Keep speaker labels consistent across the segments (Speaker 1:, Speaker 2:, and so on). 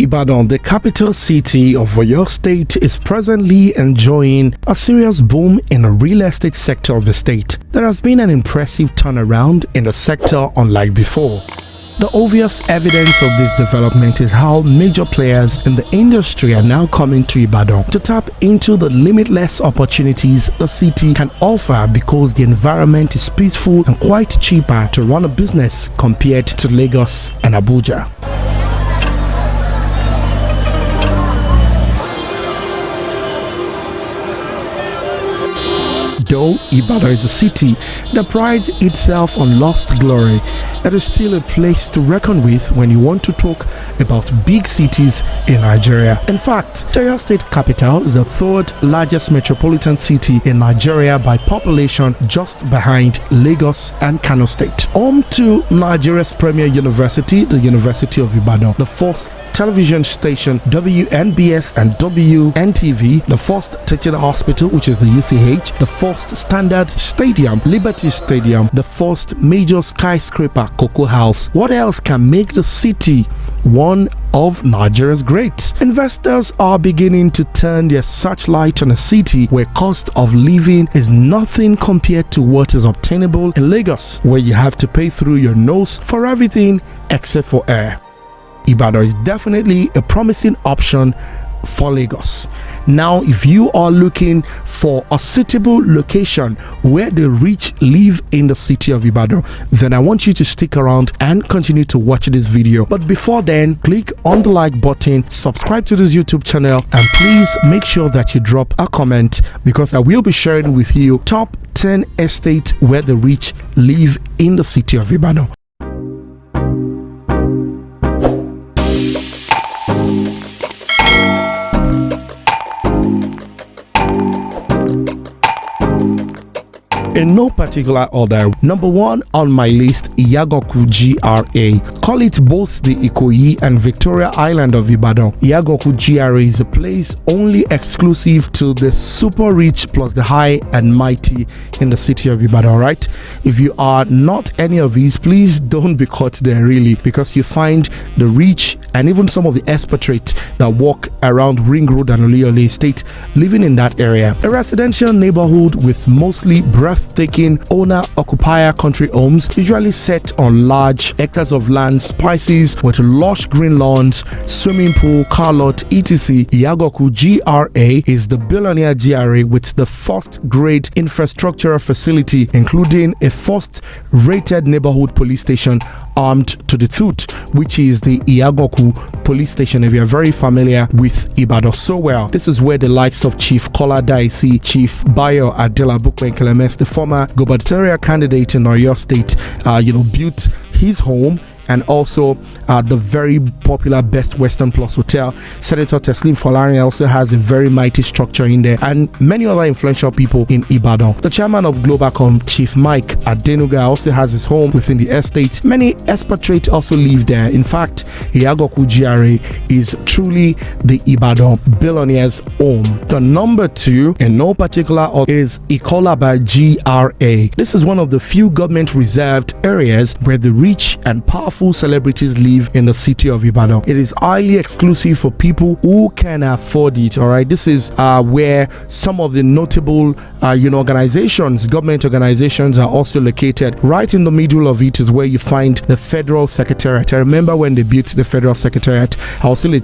Speaker 1: Ibadan, the capital city of Oyo State, is presently enjoying a serious boom in the real estate sector of the state. There has been an impressive turnaround in the sector unlike before. The obvious evidence of this development is how major players in the industry are now coming to Ibadan to tap into the limitless opportunities the city can offer because the environment is peaceful and quite cheaper to run a business compared to Lagos and Abuja. Though Ibadan is a city that prides itself on lost glory, it is still a place to reckon with when you want to talk about big cities in Nigeria. In fact, Oyo State capital is the third largest metropolitan city in Nigeria by population, just behind Lagos and Kano State. Home to Nigeria's premier university, the University of Ibadan, the first television station WNBS and WNTV, the first teaching hospital, which is the UCH, the first standard stadium, Liberty Stadium, the first major skyscraper, Cocoa House. What else can make the city one of Nigeria's greats? Investors are beginning to turn their searchlight on a city where cost of living is nothing compared to what is obtainable in Lagos, where you have to pay through your nose for everything except for air. Ibadan is definitely a promising option for Lagos. Now, if you are looking for a suitable location where the rich live in the city of Ibadan, then I want you to stick around and continue to watch this video. But before then, click on the like button, subscribe to this YouTube channel, and please make sure that you drop a comment, because I will be sharing with you top 10 estates where the rich live in the city of Ibadan. In no particular order, number one on my list, IYAGANKU GRA. Call it both the Ikoyi and Victoria Island of Ibadan. IYAGANKU GRA is a place only exclusive to the super rich plus the high and mighty in the city of Ibadan, right? If you are not any of these, please don't be caught there really, because you find the rich and even some of the expatriates that walk around Ring Road and Oliole Estate living in that area. A residential neighborhood with mostly breathtaking owner-occupier country homes, usually set on large hectares of land, spices with lush green lawns, swimming pool, car lot, etc. IYAGANKU GRA is the billionaire GRA with the first-grade infrastructural facility, including a first-rated neighborhood police station armed to the tooth, which is the IYAGANKU police station. If you are very familiar with Ibadan so well, this is where the likes of Chief Kola Daisy, Chief Bayo Adela Bukwenkelemes, the former gubernatorial candidate in Oyo State, built his home, and also the very popular Best Western Plus Hotel. Senator Teslim Folari also has a very mighty structure in there, and many other influential people in Ibadan. The chairman of Globalcom, Chief Mike Adenuga, also has his home within the estate. Many expatriates also live there. In fact, IYAGANKU GRA is truly the Ibadan billionaire's home. The number two, in no particular order, is IKOLABA GRA. This is one of the few government reserved areas where the rich and powerful celebrities live in the city of Ibadan. It is highly exclusive for people who can afford it. All right, this is where some of the notable organizations, government organizations, are also located. Right in the middle of it is where you find the Federal Secretariat. I remember when they built the Federal Secretariat, I was still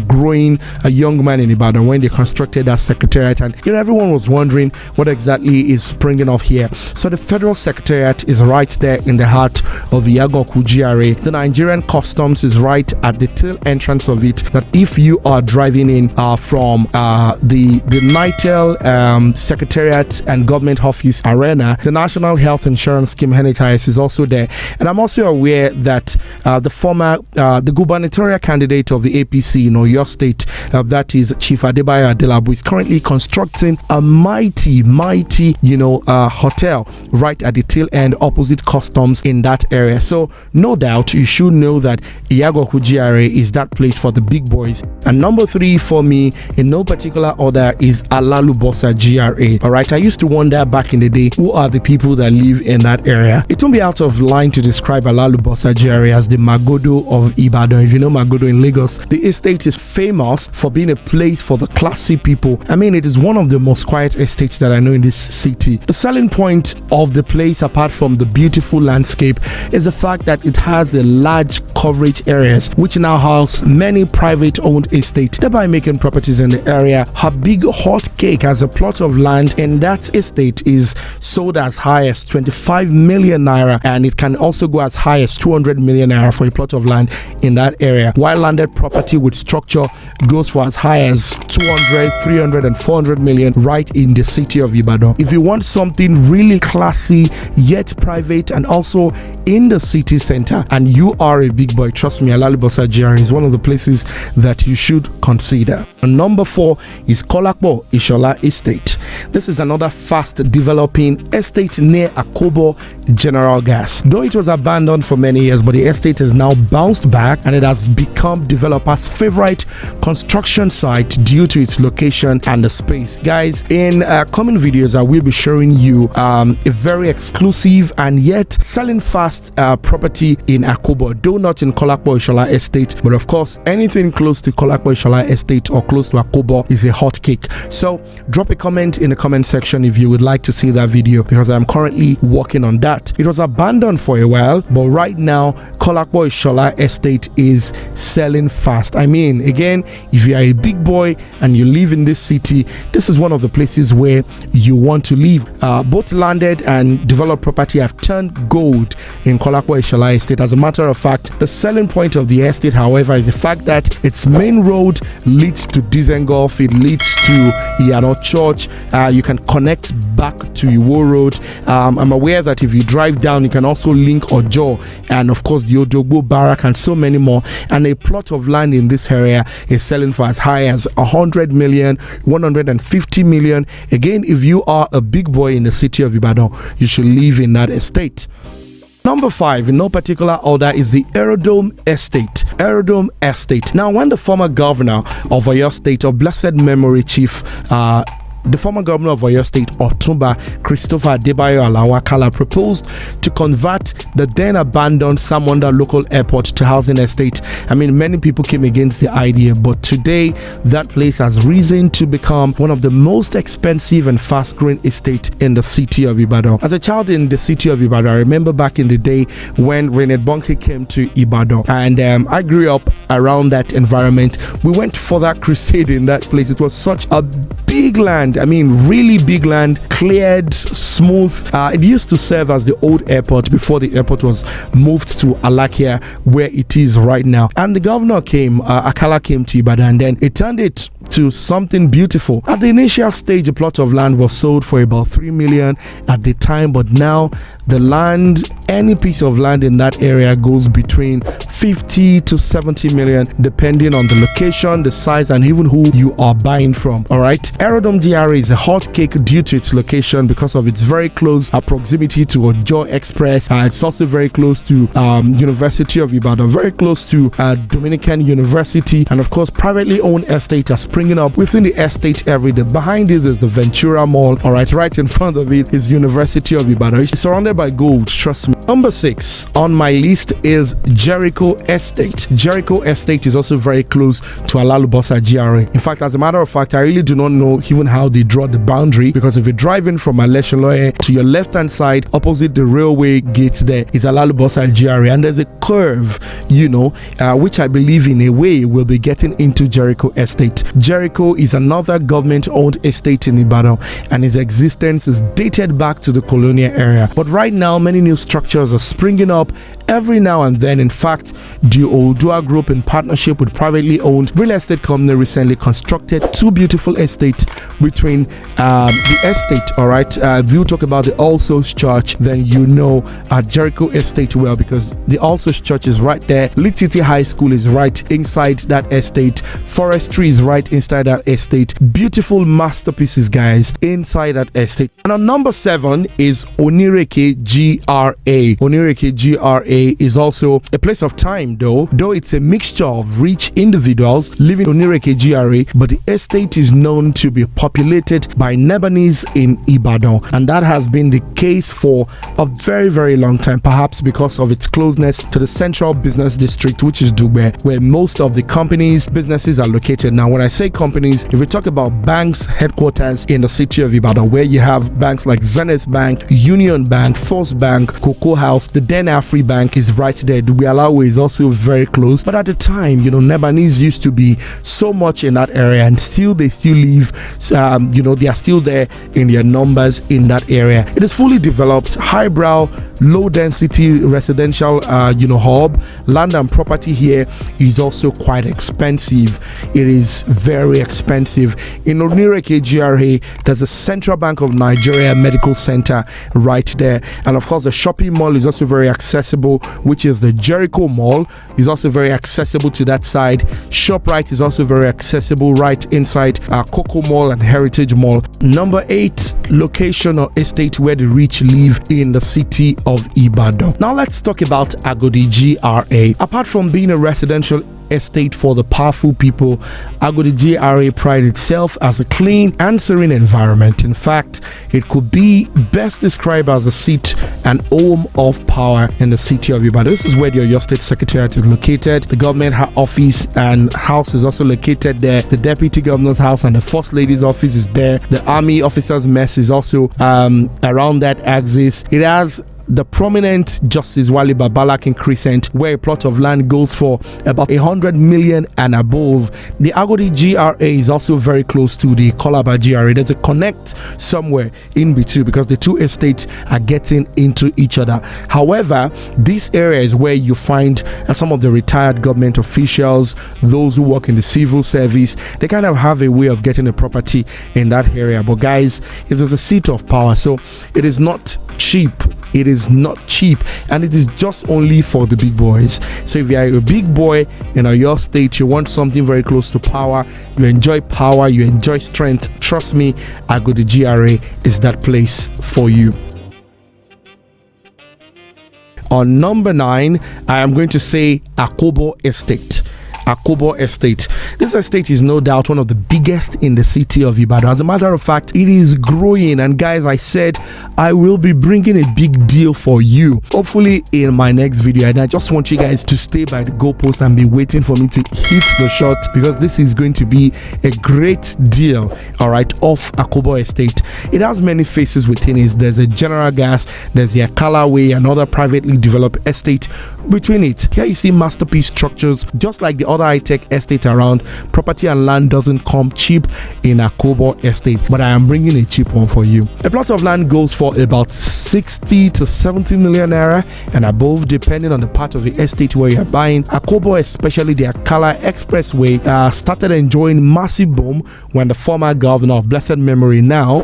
Speaker 1: growing a young man in Ibadan when they constructed that Secretariat, and everyone was wondering what exactly is springing off here. So the Federal Secretariat is right there in the heart of the IYAGANKU GRA. The Nigerian Customs is right at the tail entrance of it, that if you are driving in from the NITEL Secretariat and Government Office Arena, the National Health Insurance Scheme NHIS is also there. And I'm also aware that the gubernatorial candidate of the APC in Oyo State, that is Chief Adebayo Adelabu, is currently constructing a mighty hotel right at the tail end opposite Customs in that area. So no doubt out, you should know that IYAGANKU GRA is that place for the big boys. And number 3 for me, in no particular order, is ALALUBOSA GRA. Alright, I used to wonder back in the day, who are the people that live in that area? It won't be out of line to describe ALALUBOSA GRA as the Magodo of Ibadan. If you know Magodo in Lagos, the estate is famous for being a place for the classy people. I mean, it is one of the most quiet estates that I know in this city. The selling point of the place, apart from the beautiful landscape, is the fact that it has a large coverage areas which now house many private owned estates, thereby making properties in the area a big hot cake, as a plot of land in that estate is sold as high as 25 million naira, and it can also go as high as 200 million naira for a plot of land in that area, while landed property with structure goes for as high as 200, 300 and 400 million right in the city of Ibadan. If you want something really classy yet private and also in the city center, and you are a big boy, trust me, ALALUBOSA GRA is one of the places that you should consider. And number 4 is KOLAPO ISHOLA Estate. This is another fast developing estate near AKOBO General Gas. Though it was abandoned for many years, but the estate has now bounced back and it has become developers' favorite construction site due to its location and the space. Guys, in coming videos I will be showing you a very exclusive and yet selling fast property in AKOBO, though not in KOLAPO ISHOLA Estate, but of course anything close to KOLAPO ISHOLA Estate or close to AKOBO is a hot cake. So drop a comment in the comment section if you would like to see that video, because I'm currently working on that. It was abandoned for a while, but right now KOLAPO ISHOLA Estate is selling fast. I mean, again, if you are a big boy and you live in this city, this is one of the places where you want to live. Both landed and developed property have turned gold in KOLAPO ISHOLA Estate. As a matter of fact, the selling point of the estate, however, is the fact that its main road leads to Dizengolf, it leads to Iyano Church. You can connect back to Iwo Road. I'm aware that if you drive down, you can also link Ojo and of course the Odogbo Barrack and so many more. And a plot of land in this area is selling for as high as 100 million, 150 million. Again, if you are a big boy in the city of Ibadan, you should live in that estate. Number 5, in no particular order, is the AERODROME Estate. AERODROME Estate. Now, when the former governor of Oyo State, of blessed memory, the former governor of Oyo State, Otumba Christopher Adebayo Alawakala, proposed to convert the then abandoned Samonda local airport to housing estate. I mean, many people came against the idea, but today that place has risen to become one of the most expensive and fast-growing estate in the city of Ibadan. As a child in the city of Ibadan, I remember back in the day when Rene Bonke came to Ibadan, and I grew up around that environment. We went for that crusade in that place. It was such a big land. I mean, really big land, cleared, smooth. It used to serve as the old airport before the airport was moved to Alakia, where it is right now. And the governor came, Akala came to Ibadan, and then it turned it to something beautiful. At the initial stage, a plot of land was sold for about 3 million at the time, but now the land, any piece of land in that area, goes between 50 to 70 million, depending on the location, the size, and even who you are buying from. All right, AERODROME GRA is a hot cake due to its location because of its very close proximity to Ojo Express. It's also very close to University of Ibadan, very close to Dominican University, and of course privately owned estate are springing up within the estate every day. Behind this is the Ventura Mall. All right in front of it is University of Ibadan. It's surrounded by gold, trust me. Number 6 on my list is JERICHO Estate. JERICHO Estate is also very close to ALALUBOSA GRA. In fact, as a matter of fact, I really do not know even how they draw the boundary, because if you're driving from Aleshiloye to your left hand side opposite the railway gate, there is ALALUBOSA GRA, and there's a curve, which I believe in a way will be getting into JERICHO Estate. JERICHO is another government owned estate in Ibadan, and its existence is dated back to the colonial era, but right now many new structures are springing up every now and then. In fact, the Oldua Group, in partnership with privately owned real estate company, recently constructed 2 beautiful estates between the estate. All right, if you talk about the All Souls Church, then JERICHO Estate well, because the All Souls Church is right there. Lit City High School is right inside that estate. Forestry is right inside that estate. Beautiful masterpieces, guys, inside that estate. And on number 7 is Onireke GRA. Onireke GRA is also a place of time, though it's a mixture of rich individuals living in Onireke GRA, but the estate is known to be populated by Nebanese in Ibadan, and that has been the case for a very, very long time, perhaps because of its closeness to the central business district, which is Dugbe, where most of the companies, businesses are located. Now, when I say companies, if we talk about banks headquarters in the city of Ibadan, where you have banks like Zenith Bank, Union Bank, First Bank, Cocoa House, the Den Afri Bank is right there. Dugbe Alawe is also very close. But at the time, Nebanese used to be so much in that area, and they still live, they are still there in their numbers in that area. It is fully developed, highbrow, low density residential, hub. Land and property here is also quite expensive. It is very expensive. In Onireke GRA, there's a Central Bank of Nigeria Medical Center right there, and of course the shopping mall is also very accessible, which is the Jericho Mall is also very accessible to that side. ShopRite is also very accessible right inside Cocoa Mall and Heritage Mall. Number 8 location or estate where the rich live in the city of Ibadan. Now let's talk about Agodi GRA. Apart from being a residential estate for the powerful people, Agodi GRA prides itself as a clean and serene environment. In fact, it could be best described as a seat and home of power in the city of Ibadan. This is where the Oyo State Secretariat is located. The government office and house is also located there. The deputy governor's house and the first lady's office is there. The army officers' mess is also around that axis. It has the prominent Justice Wale Babalakin Crescent, where a plot of land goes for about 100 million and above. The Agodi GRA is also very close to the IKOLABA GRA. There's a connect somewhere in between because the two estates are getting into each other. However, this area is where you find some of the retired government officials, those who work in the civil service. They kind of have a way of getting a property in that area. But guys, it is a seat of power, so it is not cheap. It is not cheap, and it is just only for the big boys. So if you are a big boy in your state, you want something very close to power, you enjoy power, you enjoy strength, trust me, Agodi GRA is that place for you. On number 9, I am going to say AKOBO Estate. AKOBO Estate. This estate is no doubt one of the biggest in the city of Ibadan. As a matter of fact, it is growing, and guys, I said I will be bringing a big deal for you, hopefully in my next video, and I just want you guys to stay by the goalpost and be waiting for me to hit the shot, because this is going to be a great deal, all right, of AKOBO Estate. It has many faces within it. There's a General Gas, there's the Akala Way, another privately developed estate between it. Here you see masterpiece structures, just like the other high-tech estate around. Property and land doesn't come cheap in AKOBO Estate, but I am bringing a cheap one for you. A plot of land goes for about 60 to 70 million naira and above, depending on the part of the estate where you're buying. AKOBO, especially the Akala Expressway, started enjoying massive boom when the former governor of blessed memory now,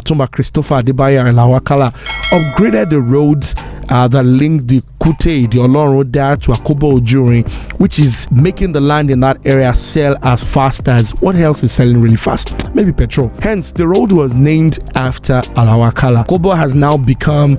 Speaker 1: Tumba Christopher Adebayo and Lawakala, upgraded the roads that link the Kute, the Olorun Road there to AKOBO Ojuri, which is making the land in that area sell as fast as what else is selling really fast? Maybe petrol. Hence, the road was named after Alawakala. AKOBO has now become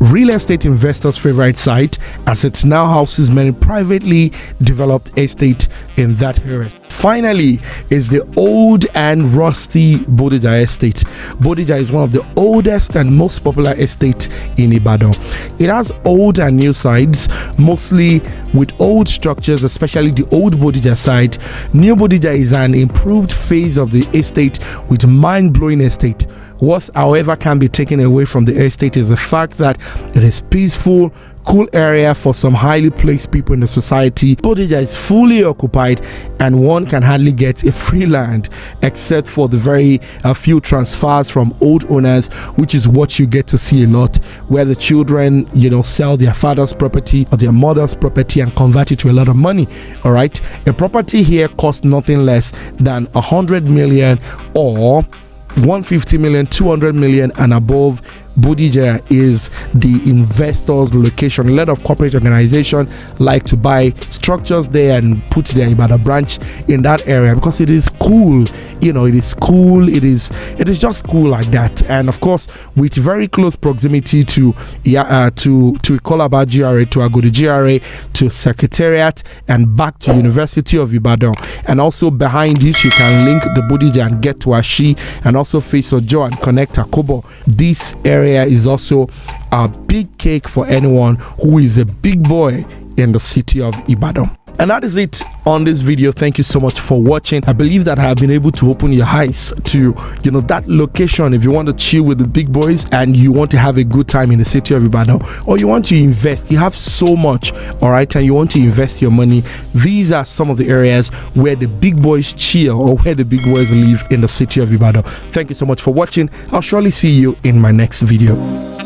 Speaker 1: real estate investors' favorite site, as it now houses many privately developed estates in that area. Finally is the old and rusty Bodija estate. Bodija is one of the oldest and most popular estates in Ibadan. It has old and new sides, mostly with old structures, especially the old Bodija side. New Bodija is an improved phase of the estate with mind-blowing estate. What, however, can be taken away from the estate is the fact that it is peaceful, cool area for some highly placed people in the society. Bodija is fully occupied, and one can hardly get a free land except for the very few transfers from old owners, which is what you get to see a lot, where the children, sell their father's property or their mother's property and convert it to a lot of money. All right, a property here costs nothing less than 100 million or 150 million, 200 million and above, Bodija is the investors' location. A lot of corporate organizations like to buy structures there and put their Ibadan branch in that area because it is cool. You know, it is cool. It is just cool like that. And of course, with very close proximity to IKOLABA GRA, to AGODI GRA, to Secretariat, and back to University of Ibadan. And also behind it, you can link the Bodija and get to Ashi, and also face Ojo and connect AKOBO. This area is also a big cake for anyone who is a big boy in the city of Ibadan. And that is it on this video. Thank you so much for watching. I believe that I have been able to open your eyes to, you know, that location. If you want to chill with the big boys and you want to have a good time in the city of Ibadan, or you want to invest, you have so much, all right, and you want to invest your money, these are some of the areas where the big boys chill, or where the big boys live in the city of Ibadan. Thank you so much for watching. I'll surely see you in my next video.